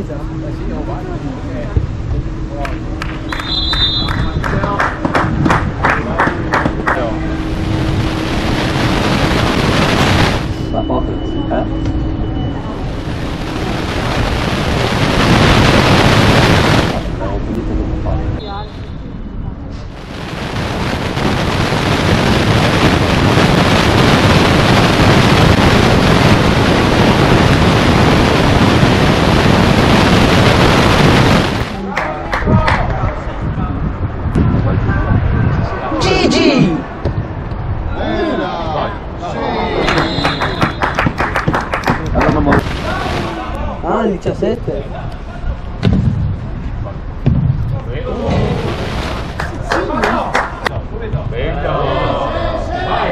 finita? La foto, L'avevo pulito dopo fare. Gigi! Ah, 17.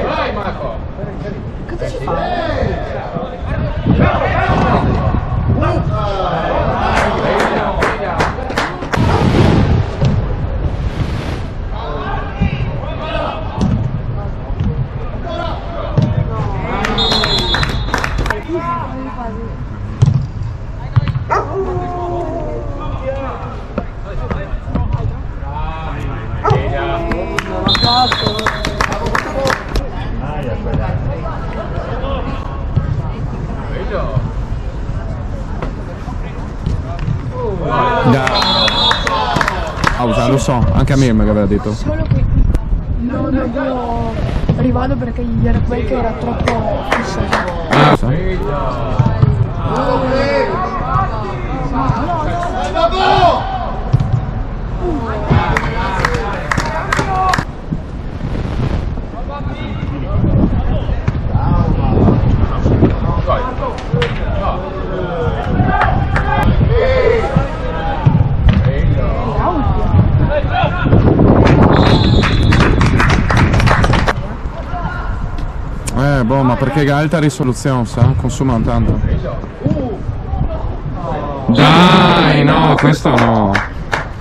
Vai Marco! Cosa ci fa? Lo so, anche a me mi aveva detto. Solo che non io rivado perché era quel che era troppo fisso. Ah, sai? Boh, ma perché ha alta risoluzione, sa? Consumano tanto. Dai, no, questo no.